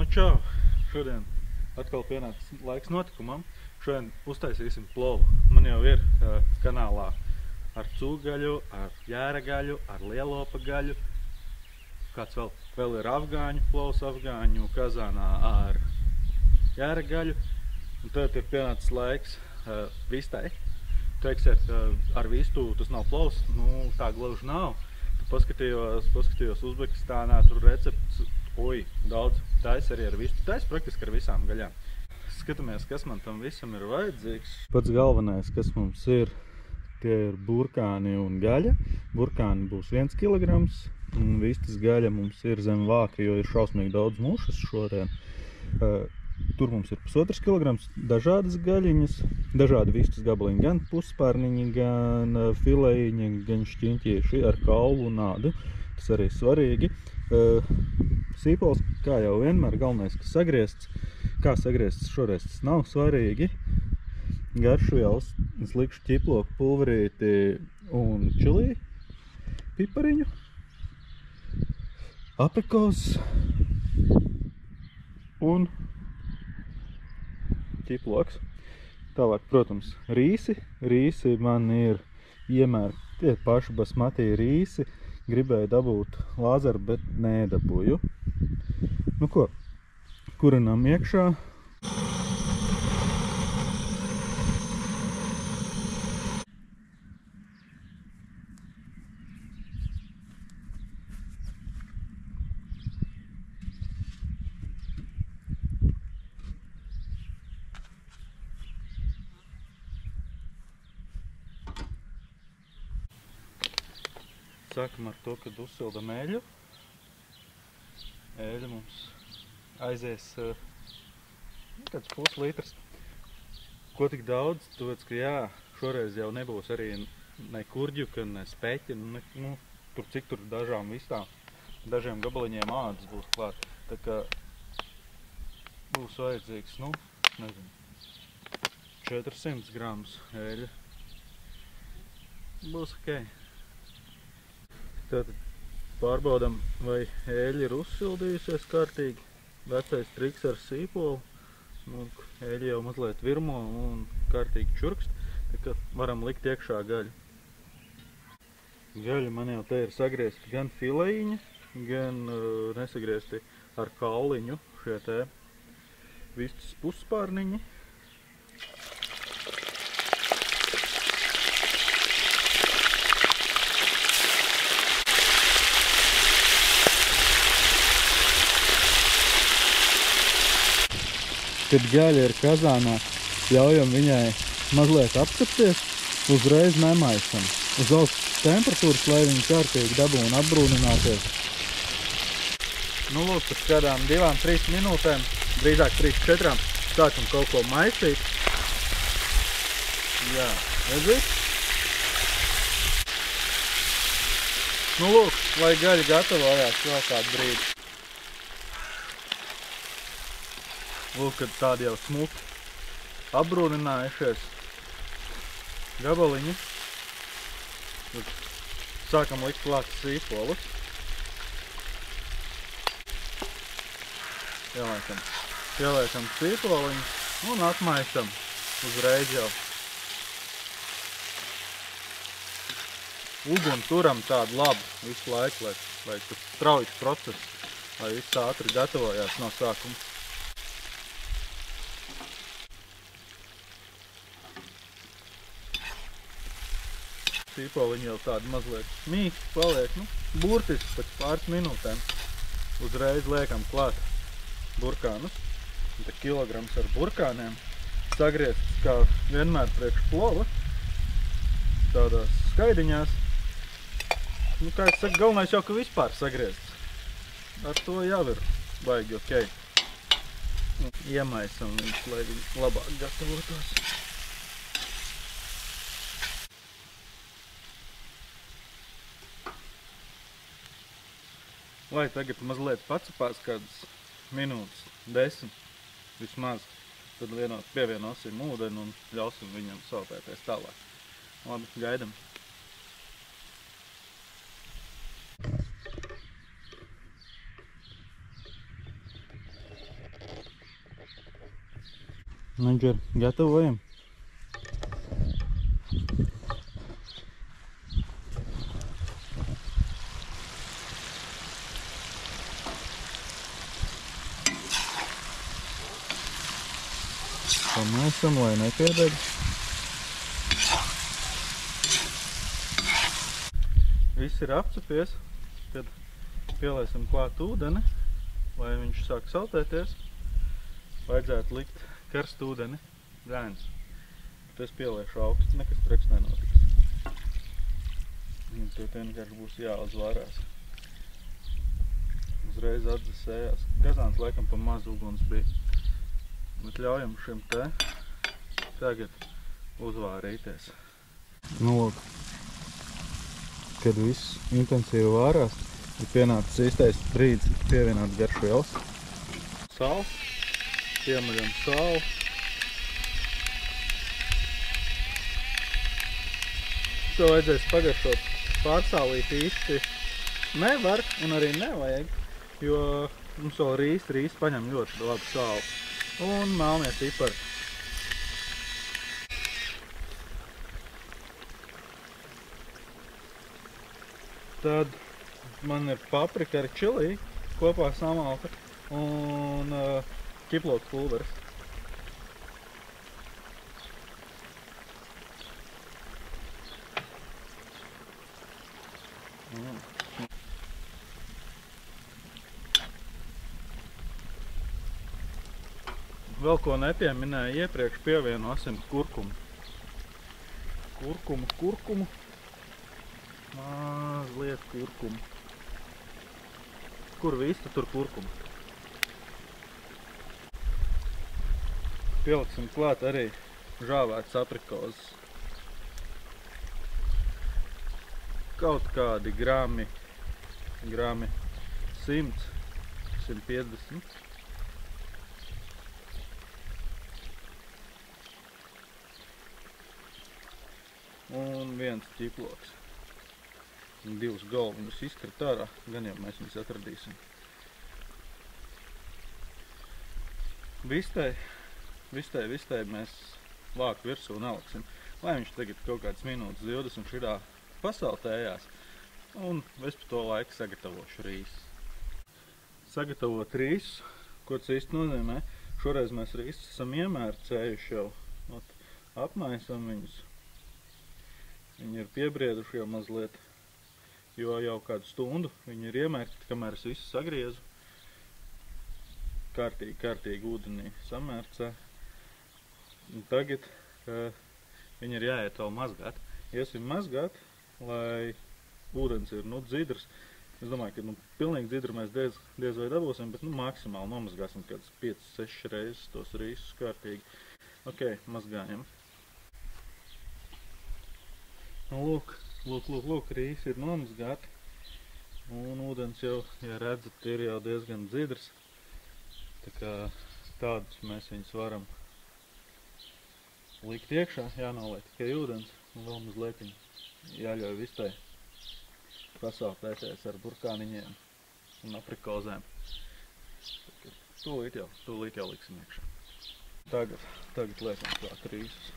Nu čau! Šodien atkal pienācis laiks notikumam. Šodien uztaisīsim plovu. Man jau ir kanālā ar cūgaļu, ar jēra-gaļu, ar lielopa gaļu. Kāds vēl ir afgāņu plovs, afgāņu kazānā ar jēra-gaļu. Un tad ir pienācis laiks vistai. Teiksiet, ar vistu tas nav plovs, nu tā gluži nav. Paskatījos Uzbekistānā, tur recepts, daudz taisa arī ar vistu, taisa praktiski ar visām gaļām. Skatāmies, kas man tam visam ir vajadzīgs. Pats galvenais, kas mums ir, tie ir burkāni un gaļa. Burkāni būs 1 kilograms, un vistas gaļa mums ir zem vāka, jo ir šausmīgi daudz mušas šodien. Tur mums ir 1,5 kilograms dažādas gaļiņas, dažādi vistas gabaliņi, gan puspārniņi, gan filejiņi, gan šķiņķieši ar kaulu un ādu. Tas arī svarīgi. Sīpols, kā jau vienmēr, galvenais, ka sagriezts. Kā sagriezts šoreiz tas nav svarīgi. Garšu jau es likšu ķiploku pulverīti un čilī, pipariņu, aprikos un ķiploks. Tālāk, protams, rīsi. Rīsi man ir iemēr tie paši basmati rīsi. Gribēju dabūt lāzeru, bet nedabūju. Nu ko, kurinām iekšā. Sākam ar to, kad uzsildam eļu. Eļa mums aizies kāds puslitrs. Ko tik daudz? Tāpēc, ka jā, šoreiz jau nebūs arī ne kurģuka, ne speķi, nu, tur cik tur dažām vistām, dažiem gabaliņiem ādas būs klāt. Tā kā būs vajadzīgs, nu, nezinu, 400 gramus eļa. Būs ok. Tātad pārbaudam, vai eļa ir uzsildījusies kārtīgi. Vecais triks ar sīpolu. Eļa jau mazliet virmo un kārtīgi čurkst. Tā kā varam likt iekšā gaļu. Gaļa man jau te ir sagriezti gan filejiņi, gan nesagriezti ar kauliņu. Šie te vistas puspārniņi. Kad gaļa ir kazānā, ļaujam viņai mazliet apcepties, uzreiz nemaisam. Uz augstas temperatūras, lai viņa kārtīgi dabū un apbrūnināties. Nu lūk, pēc kādām 2-3 minūtēm, drīzāk 3-4, sākam kaut ko maisīt. Jā, redzīt? Nu lūk, lai gaļa gatavojās vēl kādu brīdi. Lūk, kad tādi jau smuki apbrūninājušies gabaliņi. Tad sākam likt klāt sīpolus. Pieliekam sīpoliņus un atmaisam uzreiz jau. Uguni turam tādu labu visu laiku, lai tas straujiks process, lai viss ātri gatavojās no sākuma. Sīpoliņi jau tādi mazliet mīksti paliek, nu, burtiski pēc pāris minūtēm. Uzreiz liekam klāt burkānus. Un te kilograms ar burkāniem. Sagriezts kā vienmēr priekš plova. Tādās skaidiņās. Nu, kā es saku, galvenais jau, ka vispār sagriezts. Ar to jau ir baigi ok. Iemaisam viņus, lai viņi labāk gatavotos. Lai tagad mazliet pacapās kādas minūtes, 10 vismaz, tad pievienosim ūdeni un ļausim viņam salpēties tālāk. Labi, gaidam. Nu, Džer, gatavojam. Pamēsam, lai nepiedeg. Viss ir apcepies, tad pielaisim klāt ūdeni, lai viņš sāk saltēties. Vajadzētu likt karstu ūdeni, dzēns. Tad es pieliešu augstu, nekas treks nenotiks. Un tad vienkārši būs jāuzvārās. Uzreiz atdzesējās. Kazāns laikam pa maz uguns bija. Bet ļaujam šim te tagad uzvārīties. Nu, lūk. Kad viss intensīvi vārās, ir pienācis īstais brīdis pievienot garšvielas. Sāls. Piemaļam sāli. To vajadzēs pagaršot. Pārsālīt īsti nevar un arī nevajag, jo mums vēl rīs paņem ļoti labu sāli. Un melnie pipari. Tad man ir paprika ar čili kopā samalta un ķiploku pulveris. Vēl ko nepieminēju iepriekš, pievienosim kurkumu. Kurkumu. Mazliet kurkumu. Kur vista, tur kurkumu. Pieliksim klāt arī žāvētas aprikozes. Kaut kādi grami 100, 150. Un viens ķiploks. Un 2 galviņus izkrit ārā, gan jau mēs viņus atradīsim. Vistei mēs vāku virsū neliksim, lai viņš tagad kaut kāds minūtes 20 šitā pasaltējās. Un es pa to laiku sagatavošu rīsus. Sagatavot rīsus, ko tas īsti nozīmē, šoreiz mēs rīsus esam iemērcējuši jau. Apmaisam viņus. Viņi ir piebrieduši jau mazliet, jo jau kādu stundu viņi ir iemērkti, kamēr es visu sagriezu. Kārtīgi ūdenī samērcē. Un tagad viņi ir jāiet vēl mazgāt. Iesim mazgāt, lai ūdens ir dzidrs. Es domāju, ka pilnīgi dzidru mēs diez vai dabūsim, bet maksimāli nomazgāsim kādas 5-6 reizes tos rīsus kārtīgi. Ok, mazgājam. Lūk, rīsi ir nomazgāti. Un ūdens jau, ja redzat, ir jau diezgan dzidrs. Tā kā tādus mēs viņus varam likt iekšā, jānoliek tikai ūdens. Un vēl mazliet jāļauj vistai pasaltēties ar burkāniņiem un aprikozēm. Tūlīt jau liksim iekšā. Tagad liekam klāt rīsus.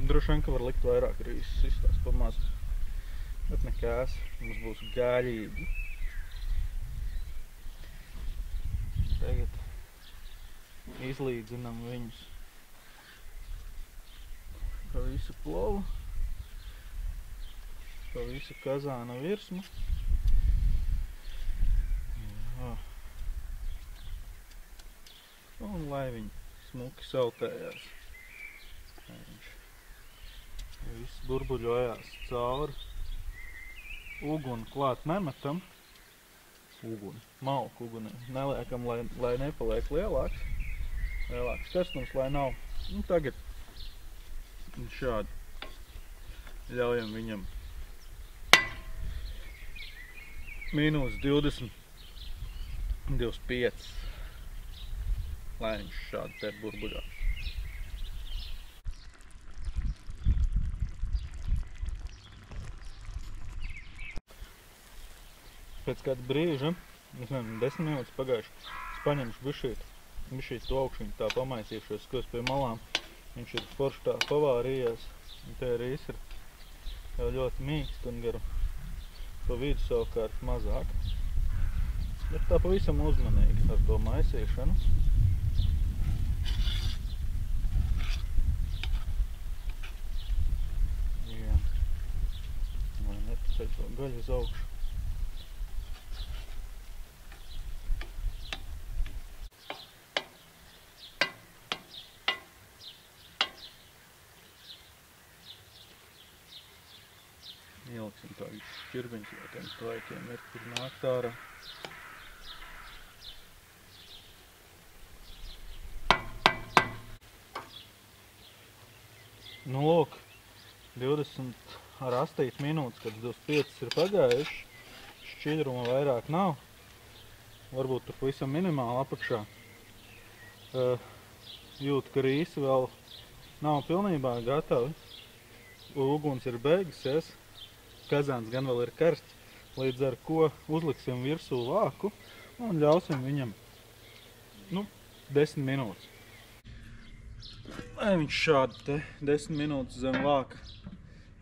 Droši vien, ka var likt vairāk rīsus, izstās pa mazu. Bet nekās, mums būs gaļīgi. Tagad izlīdzinam viņus pa visu plovu, pa visu kazāna virsmu. Jā. Un lai viņi smuki saltējās. Viss burbuļojās cauri. Uguni klāt nemetam. Malku uguni neliekam, lai nepaliek lielāks. Lielāks karstums, lai nav. Un tagad šādi ļaujam viņam minūtes 20, 25, lai viņš šādi te burbuļās. pēc kāda brīža, es nezinu, 10 minūtes pagājuši, es paņemšu bišķīt to augšņu, tā pamaisīšos, skos pie malām. Viņš ir forši tā pavārījies, un te arī ir jau ļoti mīkst un garu pa vidu savukārt mazāk. Bet tā pavisam uzmanīgi ar to maisīšanu. Jā. Lai nepaceļ to gaļu uz augšu. Ieliksim tā šķirbiņus, lai tiem tvaikiem ir, kur nākt ārā. Nu, lūk, 28 minūtes, kad 25 ir pagājuši, šķidruma vairāk nav. Varbūt tur pavisam minimāli apakšā. Jūtu, ka rīsi vēl nav pilnībā gatavi. Uguns ir beigusies. Kazāns gan vēl ir karsts, līdz ar ko uzliksim virsū vāku un ļausim viņam 10 minūtes. Lai viņš šādi te 10 minūtes zem vāka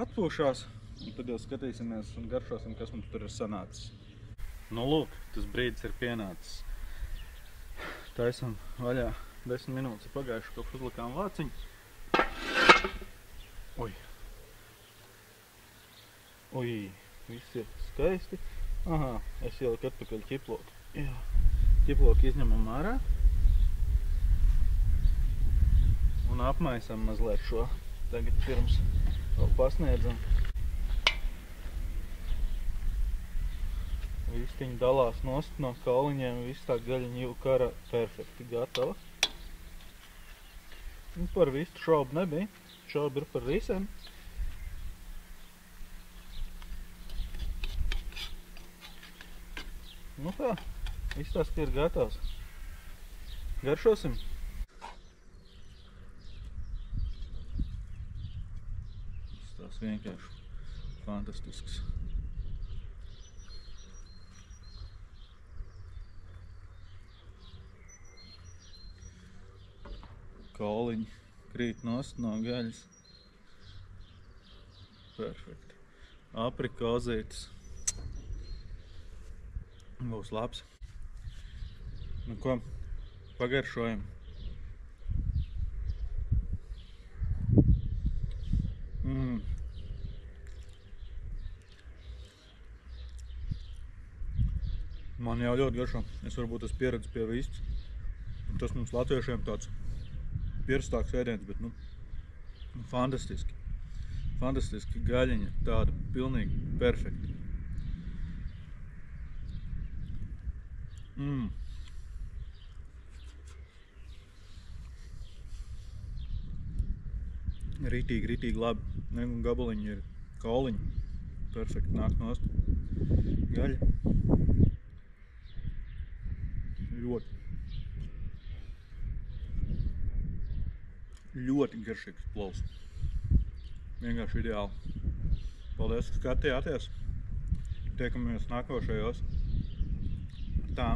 atpūšās, un tad jau skatīsimies un garšosim, kas mums tur ir sanācis. Nu lūk, tas brīdis ir pienācis. Taisam vaļā 10 minūtes ir pagājuši, kopš uzlikām vāciņu. Ui, viss ir skaisti. Aha, es ieliku atpakaļ ķiploku. Jā, ķiploku izņemam ārā. Un apmaisam mazliet šo. Tagad pirms vēl pasniedzam. Vistiņi dalās nost no kauliņiem, viss tā gaļiņa jau kara perfekti gatava. Un par vistu šaubu nebija. Šaubu ir par rīsēm. Nu tā, izstāst, ka ir gatavs. Garšosim. Tas vienkārši fantastisks. Kauliņi krīt nost no gaļas. Perfekti. Aprikozītes. Būs labs. Nu ko, pagaršojam. Man jau ļoti garšo. Es varbūt esmu pieredzis pie vistas. Tas mums latviešiem tāds pierastāks ēdiens, bet fantastiski. Fantastiski gaļiņa, tāda pilnīgi perfekta. Ritīgi labi. Gabaliņi ir kauliņi. Perfekti nāk nost. Gaļa. Ļoti garšīgs plovs. Vienkārši ideāli. Paldies, ka skatījāties. Tiekamies nākošajos. Tā.